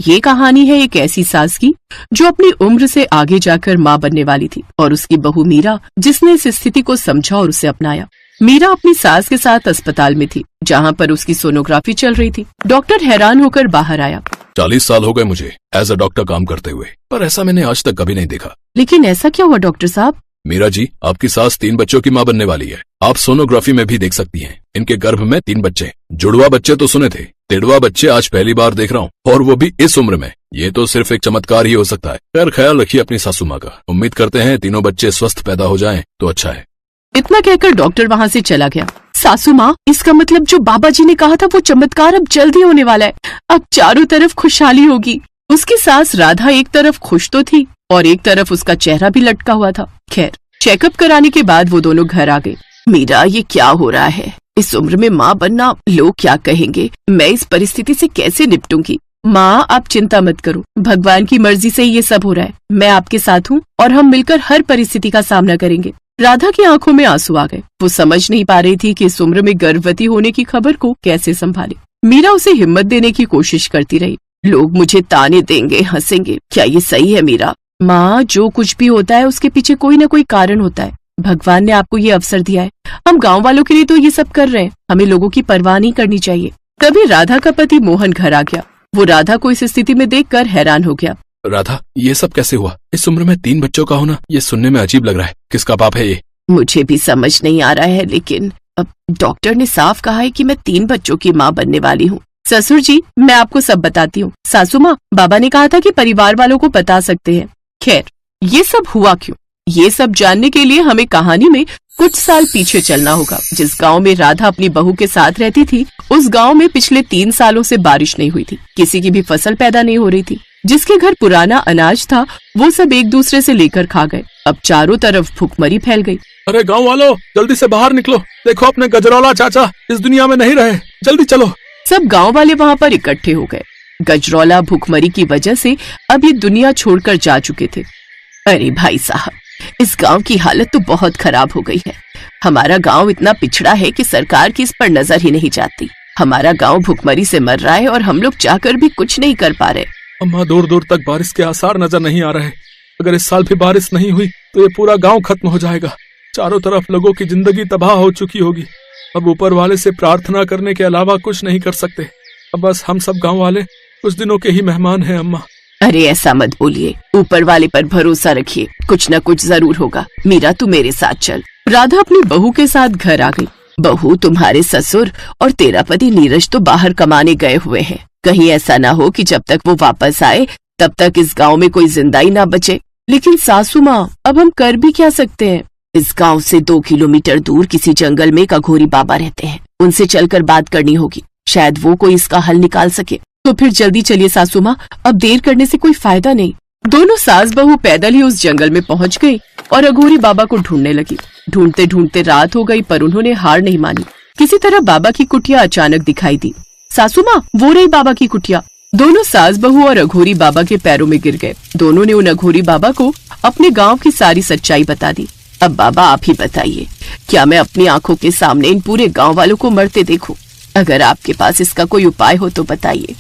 ये कहानी है एक ऐसी सास की जो अपनी उम्र से आगे जाकर माँ बनने वाली थी, और उसकी बहू मीरा जिसने इस स्थिति को समझा और उसे अपनाया। मीरा अपनी सास के साथ अस्पताल में थी, जहाँ पर उसकी सोनोग्राफी चल रही थी। डॉक्टर हैरान होकर बाहर आया। 40 साल हो गए मुझे एज अ डॉक्टर काम करते हुए, पर ऐसा मैंने आज तक कभी नहीं देखा। लेकिन ऐसा क्या हुआ डॉक्टर साहब? मीरा जी, आपकी सास 3 बच्चों की माँ बनने वाली है। आप सोनोग्राफी में भी देख सकती हैं। इनके गर्भ में 3 बच्चे। जुड़वा बच्चे तो सुने थे, तिड़वा बच्चे आज पहली बार देख रहा हूँ, और वो भी इस उम्र में। ये तो सिर्फ एक चमत्कार ही हो सकता है। खैर, ख्याल रखिए अपनी सासू माँ का। उम्मीद करते हैं तीनों बच्चे स्वस्थ पैदा हो जाएं तो अच्छा है। इतना कहकर डॉक्टर वहाँ से चला गया। सासू माँ, इसका मतलब जो बाबा जी ने कहा था वो चमत्कार अब जल्दी होने वाला है। अब चारों तरफ खुशहाली होगी। उसकी सास राधा एक तरफ खुश तो थी और एक तरफ उसका चेहरा भी लटका हुआ था। खैर, चेकअप कराने के बाद वो दोनों घर आ गए। मीरा, ये क्या हो रहा है? इस उम्र में माँ बनना, लोग क्या कहेंगे? मैं इस परिस्थिति से कैसे निपटूंगी? माँ, आप चिंता मत करो, भगवान की मर्जी से ये सब हो रहा है। मैं आपके साथ हूँ और हम मिलकर हर परिस्थिति का सामना करेंगे। राधा की आंखों में आंसू आ गए। वो समझ नहीं पा रही थी कि इस उम्र में गर्भवती होने की खबर को कैसे संभाले। मीरा उसे हिम्मत देने की कोशिश करती रही। लोग मुझे ताने देंगे, हंसेंगे, क्या ये सही है मीरा? माँ, जो कुछ भी होता है उसके पीछे कोई न कोई कारण होता है। भगवान ने आपको ये अवसर दिया है। हम गांव वालों के लिए तो ये सब कर रहे हैं। हमें लोगों की परवाह नहीं करनी चाहिए। तभी राधा का पति मोहन घर आ गया। वो राधा को इस स्थिति में देखकर हैरान हो गया। राधा, ये सब कैसे हुआ? इस उम्र में 3 बच्चों का होना, ये सुनने में अजीब लग रहा है। किसका पाप है ये? मुझे भी समझ नहीं आ रहा है, लेकिन अब डॉक्टर ने साफ कहा है कि मैं 3 बच्चों की माँ बनने वाली हूँ। ससुर जी, मैं आपको सब बताती हूँ। सासू माँ, बाबा ने कहा था कि परिवार वालों को बता सकते हैं। खैर, ये सब हुआ क्यों? ये सब जानने के लिए हमें कहानी में कुछ साल पीछे चलना होगा। जिस गांव में राधा अपनी बहू के साथ रहती थी, उस गांव में पिछले 3 सालों से बारिश नहीं हुई थी। किसी की भी फसल पैदा नहीं हो रही थी। जिसके घर पुराना अनाज था, वो सब एक दूसरे से लेकर खा गए। अब चारों तरफ भुखमरी फैल गई। अरे गाँव वालों, जल्दी से बाहर निकलो। देखो, अपने गजरौला चाचा इस दुनिया में नहीं रहे। जल्दी चलो। सब गांव वाले वहाँ पर इकट्ठे हो गए। गजरौला भुखमरी की वजह से अब ये दुनिया छोड़कर जा चुके थे। अरे भाई साहब, इस गांव की हालत तो बहुत खराब हो गई है। हमारा गांव इतना पिछड़ा है कि सरकार की इस पर नजर ही नहीं जाती। हमारा गांव भुखमरी से मर रहा है और हम लोग जाकर भी कुछ नहीं कर पा रहे। अम्मा, दूर दूर तक बारिश के आसार नजर नहीं आ रहे। अगर इस साल भी बारिश नहीं हुई तो ये पूरा गांव खत्म हो जाएगा। चारों तरफ लोगों की जिंदगी तबाह हो चुकी होगी। अब ऊपर वाले से प्रार्थना करने के अलावा कुछ नहीं कर सकते। अब बस हम सब गांव वाले कुछ दिनों के ही मेहमान हैं। अम्मा, अरे ऐसा मत बोलिए, ऊपर वाले पर भरोसा रखिए, कुछ न कुछ जरूर होगा। मीरा, तू मेरे साथ चल। राधा अपनी बहू के साथ घर आ गई। बहू, तुम्हारे ससुर और तेरा पति नीरज तो बाहर कमाने गए हुए हैं। कहीं ऐसा ना हो कि जब तक वो वापस आए तब तक इस गांव में कोई जिंदा ही ना बचे। लेकिन सासू माँ, अब हम कर भी क्या सकते हैं? इस गांव से 2 किलोमीटर दूर किसी जंगल में एक अघोरी बाबा रहते हैं। उनसे चलकर बात करनी होगी, शायद वो कोई इसका हल निकाल सके। तो फिर जल्दी चलिए सासू माँ, अब देर करने से कोई फायदा नहीं। दोनों सास बहू पैदल ही उस जंगल में पहुँच गई और अघोरी बाबा को ढूंढने लगी। ढूंढते ढूंढते रात हो गई, पर उन्होंने हार नहीं मानी। किसी तरह बाबा की कुटिया अचानक दिखाई दी। सासू माँ, वो रही बाबा की कुटिया। दोनों सास बहू और अघोरी बाबा के पैरों में गिर गए। दोनों ने उन अघोरी बाबा को अपने गांव की सारी सच्चाई बता दी। अब बाबा, आप ही बताइए, क्या मैं अपनी आंखों के सामने इन पूरे गांव वालों को मरते देखूं? अगर आपके पास इसका कोई उपाय हो तो बताइए,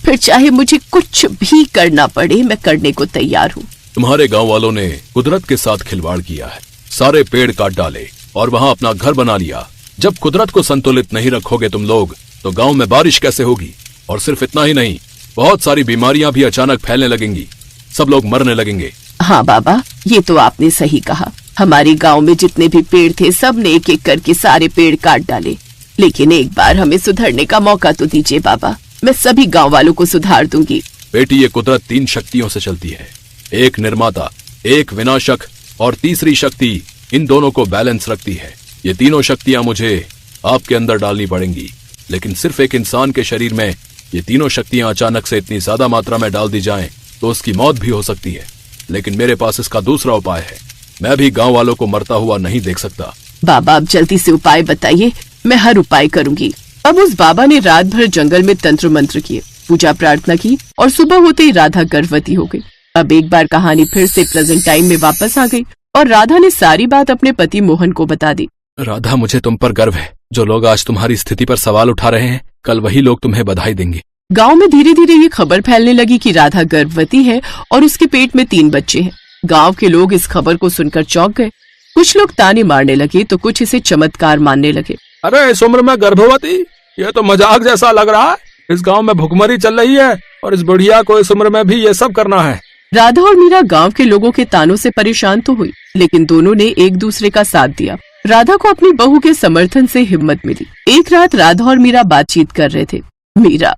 फिर चाहे मुझे कुछ भी करना पड़े, मैं करने को तैयार हूँ। तुम्हारे गांव वालों ने कुदरत के साथ खिलवाड़ किया है। सारे पेड़ काट डाले और वहाँ अपना घर बना लिया। जब कुदरत को संतुलित नहीं रखोगे तुम लोग, तो गांव में बारिश कैसे होगी? और सिर्फ इतना ही नहीं, बहुत सारी बीमारियां भी अचानक फैलने लगेंगी। सब लोग मरने लगेंगे। हाँ बाबा, ये तो आपने सही कहा। हमारे गांव में जितने भी पेड़ थे, सब ने एक एक करके सारे पेड़ काट डाले। लेकिन एक बार हमें सुधरने का मौका तो दीजिए बाबा। मैं सभी गांव वालों को सुधार दूंगी। बेटी, ये कुदरत 3 शक्तियों से चलती है। एक निर्माता, एक विनाशक और तीसरी शक्ति इन दोनों को बैलेंस रखती है। ये तीनों शक्तियां मुझे आपके अंदर डालनी पड़ेंगी। लेकिन सिर्फ एक इंसान के शरीर में ये तीनों शक्तियां अचानक से इतनी ज्यादा मात्रा में डाल दी जाएं तो उसकी मौत भी हो सकती है। लेकिन मेरे पास इसका दूसरा उपाय है। मैं भी गांव वालों को मरता हुआ नहीं देख सकता। बाबा, आप जल्दी से उपाय बताइए, मैं हर उपाय करूंगी। अब उस बाबा ने रात भर जंगल में तंत्र मंत्र किए, पूजा प्रार्थना की और सुबह होते ही राधा गर्भवती हो गई। अब एक बार कहानी फिर से प्रेजेंट टाइम में वापस आ गई और राधा ने सारी बात अपने पति मोहन को बता दी। राधा, मुझे तुम पर गर्व है। जो लोग आज तुम्हारी स्थिति पर सवाल उठा रहे हैं, कल वही लोग तुम्हें बधाई देंगे। गांव में धीरे धीरे ये खबर फैलने लगी कि राधा गर्भवती है और उसके पेट में 3 बच्चे हैं। गांव के लोग इस खबर को सुनकर चौंक गए। कुछ लोग ताने मारने लगे तो कुछ इसे चमत्कार मानने लगे। अरे इस उम्र में गर्भवती, ये तो मजाक जैसा लग रहा है। इस गांव में भुखमरी चल रही है और इस बुढ़िया को इस उम्र में भी ये सब करना है। राधा और मीरा गांव के लोगों के तानों से परेशान तो हुई, लेकिन दोनों ने एक दूसरे का साथ दिया। राधा को अपनी बहू के समर्थन से हिम्मत मिली। एक रात राधा और मीरा बातचीत कर रहे थे। मीरा,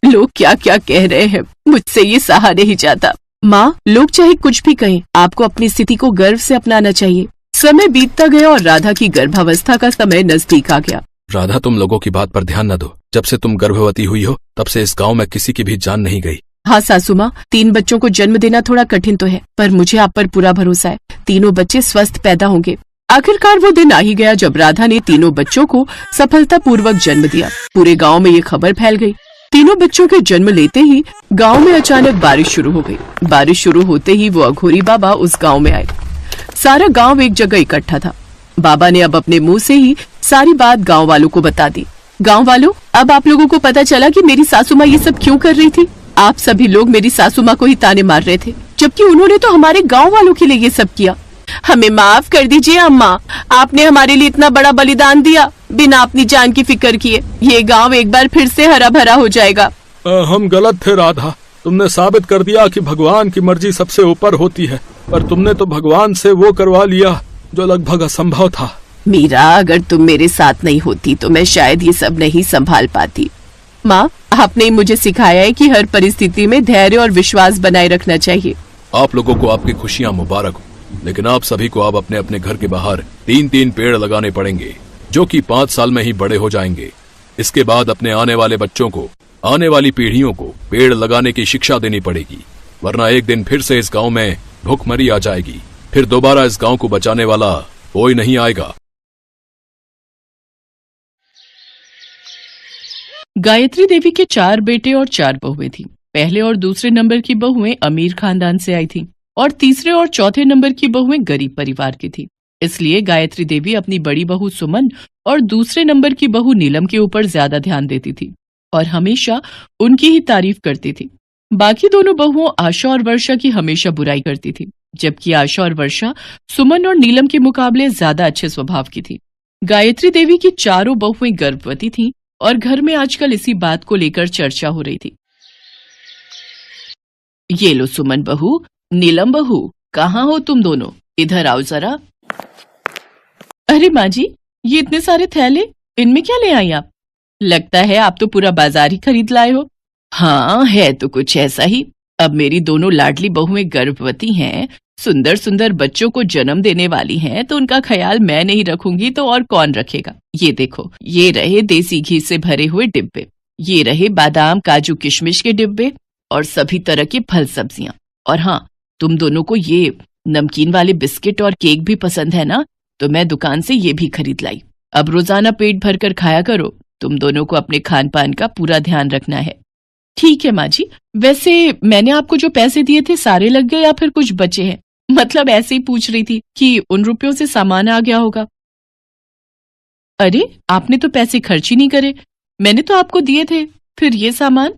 लोग क्या क्या कह रहे हैं, मुझसे ये सहा नहीं जाता। माँ, लोग चाहे कुछ भी कहें, आपको अपनी स्थिति को गर्व से अपनाना चाहिए। समय बीतता गया और राधा की गर्भावस्था का समय नजदीक आ गया। राधा, तुम लोगों की बात पर ध्यान न दो। जब से तुम गर्भवती हुई हो तब से इस गांव में किसी की भी जान नहीं गई। हाँ सासू माँ, 3 बच्चों को जन्म देना थोड़ा कठिन तो है, पर मुझे आप पर पूरा भरोसा है। तीनों बच्चे स्वस्थ पैदा होंगे। आखिरकार वो दिन आ ही गया जब राधा ने तीनों बच्चों को सफलतापूर्वक जन्म दिया। पूरे गांव में ये खबर फैल गई। तीनों बच्चों के जन्म लेते ही गांव में अचानक बारिश शुरू हो गई। बारिश शुरू होते ही वो अघोरी बाबा उस गांव में आए। सारा गांव एक जगह इकट्ठा था। बाबा ने अब अपने मुंह से ही सारी बात गांव वालों को बता दी। गांव वालों, अब आप लोगों को पता चला कि मेरी सासू माँ ये सब क्यों कर रही थी। आप सभी लोग मेरी सासू माँ को ही ताने मार रहे थे, जबकि उन्होंने तो हमारे गांव वालों के लिए ये सब किया। हमें माफ कर दीजिए अम्मा, आपने हमारे लिए इतना बड़ा बलिदान दिया बिना अपनी जान की फिक्र किए। ये गांव एक बार फिर से हरा भरा हो जाएगा। हम गलत थे राधा, तुमने साबित कर दिया कि भगवान की मर्जी सबसे ऊपर होती है, पर तुमने तो भगवान से वो करवा लिया जो लगभग असंभव था। मीरा, अगर तुम मेरे साथ नहीं होती तो मैं शायद ये सब नहीं संभाल पाती। माँ, आपने ही मुझे सिखाया है कि हर परिस्थिति में धैर्य और विश्वास बनाए रखना चाहिए। आप लोगों को आपकी खुशियां मुबारक हो, लेकिन आप सभी को अब अपने अपने घर के बाहर 3-3 पेड़ लगाने पड़ेंगे, जो कि 5 साल में ही बड़े हो जाएंगे। इसके बाद अपने आने वाले बच्चों को, आने वाली पीढ़ियों को पेड़ लगाने की शिक्षा देनी पड़ेगी, वरना एक दिन फिर से इस गांव में भूखमरी आ जाएगी। फिर दोबारा इस गांव को बचाने वाला कोई नहीं आएगा। गायत्री देवी के 4 बेटे और 4 बहुएं थीं। पहले और दूसरे नंबर की बहुएं अमीर खानदान से आई थीं और तीसरे और चौथे नंबर की बहुएं गरीब परिवार की थीं। इसलिए गायत्री देवी अपनी बड़ी बहू सुमन और दूसरे नंबर की बहू नीलम के ऊपर ज्यादा ध्यान देती थी और हमेशा उनकी ही तारीफ करती थी। बाकी दोनों बहुओं आशा और वर्षा की हमेशा बुराई करती थी, जबकि आशा और वर्षा सुमन और नीलम के मुकाबले ज्यादा अच्छे स्वभाव की थी। गायत्री देवी की चारों बहुएं गर्भवती थीं और घर में आजकल इसी बात को लेकर चर्चा हो रही थी। ये लो सुमन बहू, नीलम बहू, कहाँ हो तुम दोनों? इधर आओ जरा। अरे माँ जी, ये इतने सारे थैले, इनमें क्या ले आई आप? लगता है आप तो पूरा बाजार ही खरीद लाए हो। हाँ, है तो कुछ ऐसा ही। अब मेरी दोनों लाडली बहुएं गर्भवती हैं, सुंदर सुंदर बच्चों को जन्म देने वाली हैं, तो उनका ख्याल मैं नहीं रखूंगी तो और कौन रखेगा। ये देखो, ये रहे देसी घी से भरे हुए डिब्बे, ये रहे बादाम काजू किशमिश के डिब्बे और सभी तरह के फल सब्जियां। और हाँ, तुम दोनों को ये नमकीन वाले बिस्किट और केक भी पसंद है ना, तो मैं दुकान से ये भी खरीद लाई। अब रोजाना पेट भर कर खाया करो। तुम दोनों को अपने खान पान का पूरा ध्यान रखना है। ठीक है माँ जी। वैसे मैंने आपको जो पैसे दिए थे सारे लग गए या फिर कुछ बचे हैं? मतलब ऐसे ही पूछ रही थी कि उन रुपयों से सामान आ गया होगा। अरे, आपने तो पैसे खर्च ही नहीं करे, मैंने तो आपको दिए थे, फिर ये सामान?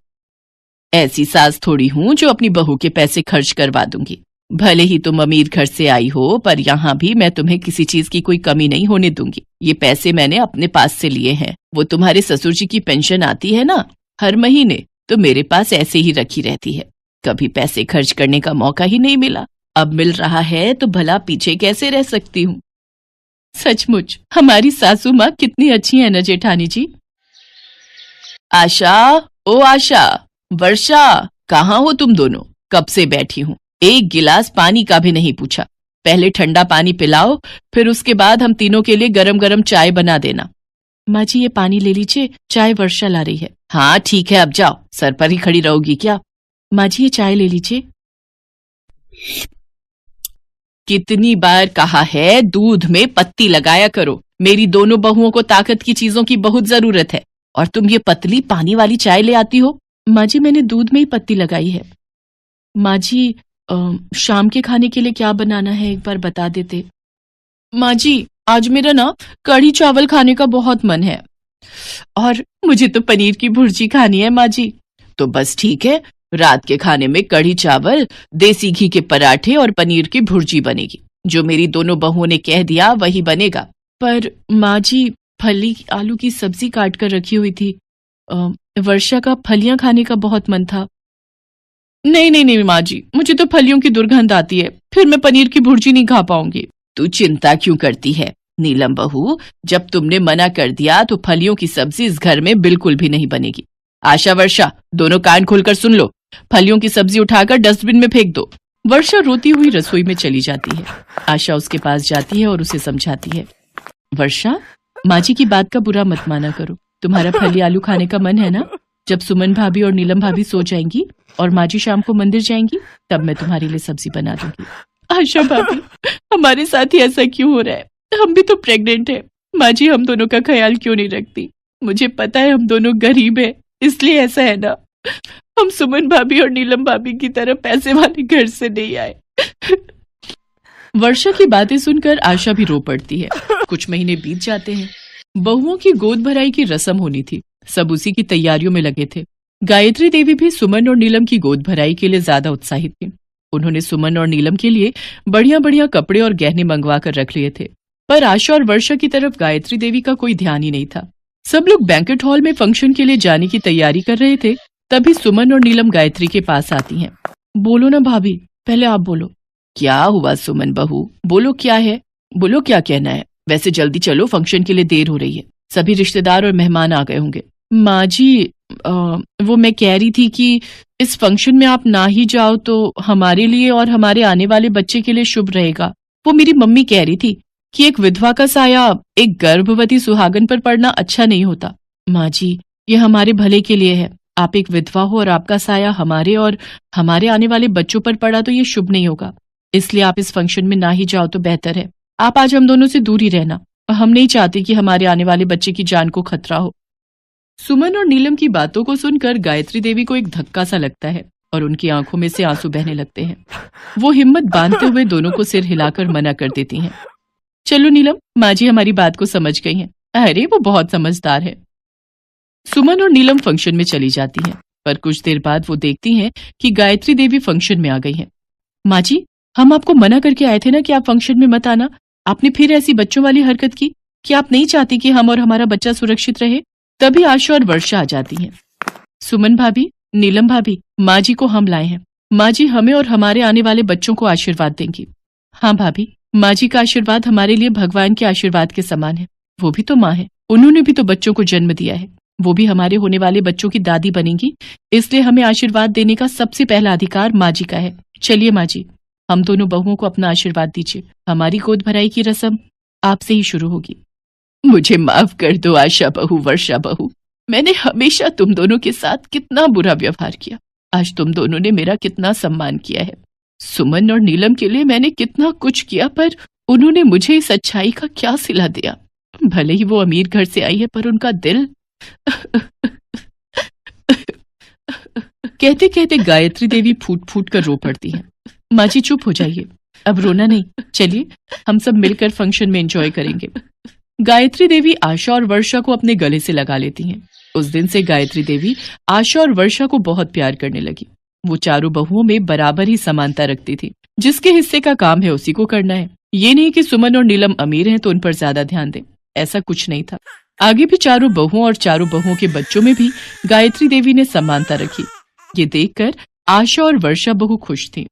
ऐसी सास थोड़ी हूँ जो अपनी बहू के पैसे खर्च करवा दूंगी। भले ही तुम अमीर घर से आई हो, पर यहाँ भी मैं तुम्हें किसी चीज की कोई कमी नहीं होने दूंगी। ये पैसे मैंने अपने पास से लिए हैं। वो तुम्हारे ससुर जी की पेंशन आती है ना हर महीने, तो मेरे पास ऐसे ही रखी रहती है। कभी पैसे खर्च करने का मौका ही नहीं मिला, अब मिल रहा है तो भला पीछे कैसे रह सकती हूँ। सचमुच हमारी सासू माँ कितनी अच्छी है ना जेठानी जी। आशा, ओ आशा, वर्षा, कहाँ हो तुम दोनों? कब से बैठी हूँ, एक गिलास पानी का भी नहीं पूछा। पहले ठंडा पानी पिलाओ, फिर उसके बाद हम तीनों के लिए गरम गरम चाय बना देना। माँ जी, ये पानी ले लीजिए, चाय वर्षा ला रही है। हाँ ठीक है, अब जाओ, सर पर ही खड़ी रहोगी क्या? माँ जी, ये चाय ले लीजिए। कितनी बार कहा है दूध में पत्ती लगाया करो। मेरी दोनों बहुओं को ताकत की चीजों की बहुत जरूरत है, और तुम ये पतली पानी वाली चाय ले आती हो। माँ जी, मैंने दूध में ही पत्ती लगाई है। माँ जी, शाम के खाने के लिए क्या बनाना है एक बार बता देते। माँ जी, आज मेरा ना कढ़ी चावल खाने का बहुत मन है, और मुझे तो पनीर की भुर्जी खानी है। माँ जी, तो बस ठीक है, रात के खाने में कढ़ी चावल, देसी घी के पराठे और पनीर की भुर्जी बनेगी। जो मेरी दोनों बहुओं ने कह दिया वही बनेगा। पर माँ जी, फली आलू की सब्जी काट कर रखी हुई थी। वर्षा का फलियां खाने का बहुत मन था। नहीं नहीं नहीं माँ जी, मुझे तो फलियों की दुर्गंध आती है, फिर मैं पनीर की भुर्जी नहीं खा पाऊंगी। तू चिंता क्यों करती है नीलम बहू, जब तुमने मना कर दिया तो फलियों की सब्जी इस घर में बिल्कुल भी नहीं बनेगी। आशा, वर्षा, दोनों कान खोलकर सुन लो, फलियों की सब्जी उठाकर डस्टबिन में फेंक दो। वर्षा रोती हुई रसोई में चली जाती है। आशा उसके पास जाती है और उसे समझाती है। वर्षा, माँ जी की बात का बुरा मत माना करो। तुम्हारा फली आलू खाने का मन है ना? जब सुमन भाभी और नीलम भाभी सो जाएंगी और माँ जी शाम को मंदिर जाएंगी, तब मैं तुम्हारे लिए सब्जी बना दूंगी। आशा भाभी, हमारे साथ ही ऐसा क्यों हो रहा है? हम भी तो प्रेग्नेंट है। माँ जी हम दोनों का ख्याल क्यों नहीं रखती? मुझे पता है हम दोनों गरीब है, इसलिए ऐसा है ना। हम सुमन भाभी और नीलम भाभी की तरह पैसे वाले घर से नहीं आए। वर्षा की बातें सुनकर आशा भी रो पड़ती है। कुछ महीने बीत जाते हैं। बहुओं की गोद भराई की रस्म होनी थी। सब उसी की तैयारियों में लगे थे। गायत्री देवी भी सुमन और नीलम की गोद भराई के लिए ज्यादा उत्साहित थी। उन्होंने सुमन और नीलम के लिए बढ़िया बढ़िया कपड़े और गहने मंगवा कर रख लिए थे। पर आशा और वर्षा की तरफ गायत्री देवी का कोई ध्यान ही नहीं था। सब लोग बैंकेट हॉल में फंक्शन के लिए जाने की तैयारी कर रहे थे। तभी सुमन और नीलम गायत्री के पास आती हैं। बोलो ना भाभी, पहले आप बोलो। क्या हुआ सुमन बहू, बोलो क्या है, बोलो क्या कहना है। वैसे जल्दी चलो, फंक्शन के लिए देर हो रही है, सभी रिश्तेदार और मेहमान आ गए होंगे। माँ जी, वो मैं कह रही थी कि इस फंक्शन में आप ना ही जाओ तो हमारे लिए और हमारे आने वाले बच्चे के लिए शुभ रहेगा। वो मेरी मम्मी कह रही थी कि एक विधवा का साया एक गर्भवती सुहागन पर पड़ना अच्छा नहीं होता। माँ जी, ये हमारे भले के लिए है। आप एक विधवा हो और आपका साया हमारे और हमारे आने वाले बच्चों पर पड़ा तो ये शुभ नहीं होगा। इसलिए आप इस फंक्शन में ना ही जाओ तो बेहतर है। आप आज हम दोनों से दूर ही रहना। हम नहीं चाहते कि हमारे आने वाले बच्चे की जान को खतरा हो। सुमन और नीलम की बातों को सुनकर गायत्री देवी को एक धक्का सा लगता है और उनकी आंखों में से आंसू बहने लगते हैं। वो हिम्मत बांधते हुए दोनों को सिर हिलाकर मना कर देती हैं। चलो नीलम, माँ जी हमारी बात को समझ गई हैं। अरे वो बहुत समझदार है। सुमन और नीलम फंक्शन में चली जाती हैं, पर कुछ देर बाद वो देखती हैं कि गायत्री देवी फंक्शन में आ गई हैं। माँ जी, हम आपको मना करके आए थे ना कि आप फंक्शन में मत आना। आपने फिर ऐसी बच्चों वाली हरकत की कि आप नहीं चाहती कि हम और हमारा बच्चा सुरक्षित रहे। तभी आशा और वर्षा आ जाती हैं। सुमन भाभी, नीलम भाभी, माँ जी को हम लाए हैं। माँ जी हमें और हमारे आने वाले बच्चों को आशीर्वाद देंगी। हाँ भाभी, माँ जी का आशीर्वाद हमारे लिए भगवान के आशीर्वाद के समान है। वो भी तो माँ है, उन्होंने भी तो बच्चों को जन्म दिया है। वो भी हमारे होने वाले बच्चों की दादी बनेंगी, इसलिए हमें आशीर्वाद देने का सबसे पहला अधिकार माँ जी का है। चलिए माँ जी, हम दोनों बहुओं को अपना आशीर्वाद दीजिए। हमारी गोद भराई की रस्म आपसे ही शुरू होगी। मुझे माफ कर दो आशा बहू, वर्षा बहू, मैंने हमेशा तुम दोनों के साथ कितना बुरा व्यवहार किया। आज तुम दोनों ने मेरा कितना सम्मान किया है। सुमन और नीलम के लिए मैंने कितना कुछ किया, पर उन्होंने मुझे इस अच्छाई का क्या सिला दिया। भले ही वो अमीर घर से आई है, पर उनका दिल कहते कहते गायत्री देवी फूट फूट कर रो पड़ती है। माँ जी चुप हो जाइए, अब रोना नहीं, चलिए हम सब मिलकर फंक्शन में एंजॉय करेंगे। गायत्री देवी आशा और वर्षा को अपने गले से लगा लेती हैं। उस दिन से गायत्री देवी आशा और वर्षा को बहुत प्यार करने लगी। वो चारों बहुओं में बराबर ही समानता रखती थी। जिसके हिस्से का काम है उसी को करना है। ये नहीं कि सुमन और नीलम अमीर हैं तो उन पर ज्यादा ध्यान दें, ऐसा कुछ नहीं था। आगे भी चारों बहुओं और चारों बहुओं के बच्चों में भी गायत्री देवी ने समानता रखी। ये देखकर आशा और वर्षा बहु खुश थी।